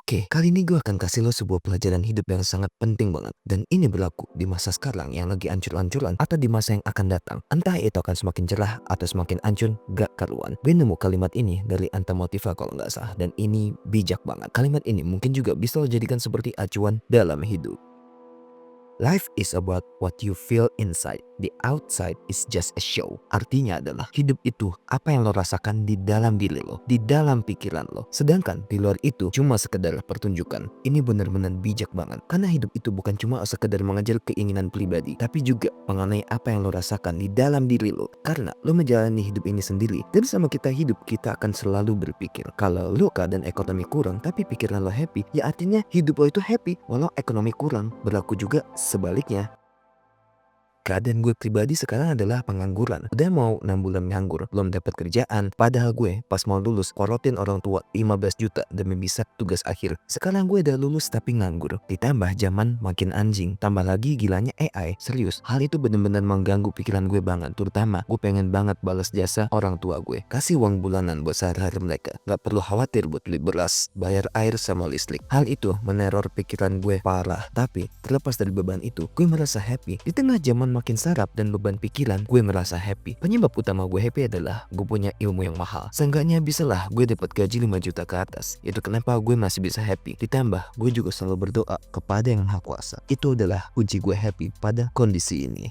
Oke, kali ini gue akan kasih lo sebuah pelajaran hidup yang sangat penting banget. Dan ini berlaku di masa sekarang yang lagi ancur-ancuran atau di masa yang akan datang. Entah itu akan semakin cerah atau semakin ancur, gak karuan. Gue nemu kalimat ini dari Anta Motiva kalau nggak salah. Dan ini bijak banget. Kalimat ini mungkin juga bisa lo jadikan seperti acuan dalam hidup. Life is about what you feel inside. The outside is just a show. Artinya adalah hidup itu apa yang lo rasakan di dalam diri lo, di dalam pikiran lo. Sedangkan di luar itu cuma sekedar pertunjukan. Ini benar-benar bijak banget. Karena hidup itu bukan cuma sekedar mengejar keinginan pribadi, tapi juga mengenai apa yang lo rasakan di dalam diri lo. Karena lo menjalani hidup ini sendiri. Dan sama kita hidup, kita akan selalu berpikir kalau lo keadaan ekonomi kurang tapi pikiran lo happy, ya artinya hidup lo itu happy walau ekonomi kurang. Berlaku juga sebaliknya. Keadaan gue pribadi sekarang adalah pengangguran. Udah mau 6 bulan nganggur, belum dapat kerjaan. Padahal gue pas mau lulus, korotin orang tua 15 juta demi bisa tugas akhir. Sekarang gue udah lulus tapi nganggur. Ditambah zaman makin anjing. Tambah lagi gilanya AI. Serius, hal itu bener-bener mengganggu pikiran gue banget. Terutama gue pengen banget balas jasa orang tua gue. Kasih uang bulanan buat sehari-hari mereka. Gak perlu khawatir buat beli beras, bayar air sama listrik. Hal itu meneror pikiran gue parah. Tapi terlepas dari beban itu, gue merasa happy. Di tengah zaman makin sarap dan beban pikiran, gue merasa happy. Penyebab utama gue happy adalah gue punya ilmu yang mahal. Seenggaknya bisalah gue dapat gaji 5 juta ke atas. Itu kenapa gue masih bisa happy. Ditambah gue juga selalu berdoa kepada yang Maha Kuasa. Itu adalah kunci gue happy pada kondisi ini.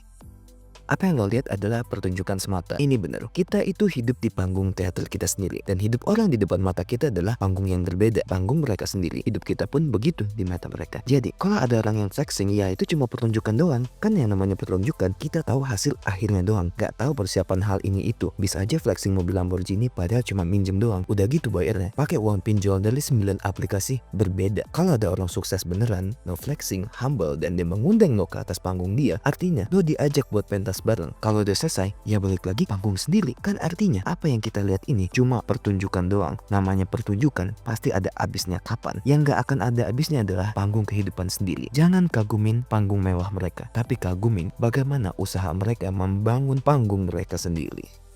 Apa yang lo lihat adalah pertunjukan semata. Ini benar. Kita itu hidup di panggung teater kita sendiri. Dan hidup orang di depan mata kita adalah panggung yang berbeda. Panggung mereka sendiri. Hidup kita pun begitu di mata mereka. Jadi, kalau ada orang yang flexing, ya itu cuma pertunjukan doang. Kan yang namanya pertunjukan, kita tahu hasil akhirnya doang. Gak tahu persiapan hal ini itu. Bisa aja flexing mobil Lamborghini padahal cuma minjem doang. Udah gitu bayarnya. Pakai uang pinjol dari 9 aplikasi berbeda. Kalau ada orang sukses beneran, no flexing, humble, dan dia mengundang lo ke atas panggung dia, artinya lo diajak buat pentas bareng. Kalau udah selesai, ya balik lagi panggung sendiri. Kan artinya apa yang kita lihat ini cuma pertunjukan doang. Namanya pertunjukan pasti ada habisnya kapan. Yang gak akan ada habisnya adalah panggung kehidupan sendiri. Jangan kagumin panggung mewah mereka, tapi kagumin bagaimana usaha mereka membangun panggung mereka sendiri.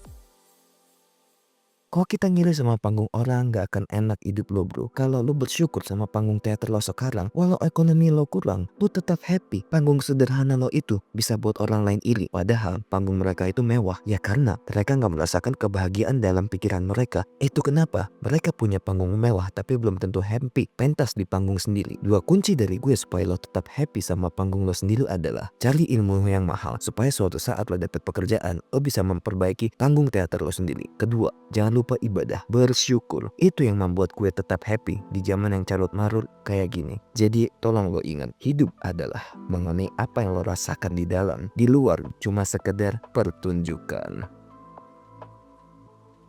Kalau kita ngiri sama panggung orang, gak akan enak hidup lo bro. Kalau lo bersyukur sama panggung teater lo sekarang, walau ekonomi lo kurang, lo tetap happy. Panggung sederhana lo itu bisa buat orang lain iri. Padahal panggung mereka itu mewah. Ya karena mereka gak merasakan kebahagiaan dalam pikiran mereka. Itu kenapa mereka punya panggung mewah tapi belum tentu happy pentas di panggung sendiri. Dua kunci dari gue supaya lo tetap happy sama panggung lo sendiri adalah cari ilmu yang mahal. Supaya suatu saat lo dapet pekerjaan, lo bisa memperbaiki panggung teater lo sendiri. Kedua, jangan lupa ibadah, bersyukur. Itu yang membuat gue tetap happy di zaman yang carut marut kayak gini. Jadi tolong lo ingat, hidup adalah mengenai apa yang lo rasakan di dalam. Di luar cuma sekedar pertunjukan.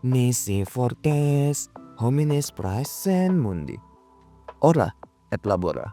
Nisi fortes, homines praesent mundi. Ora et labora.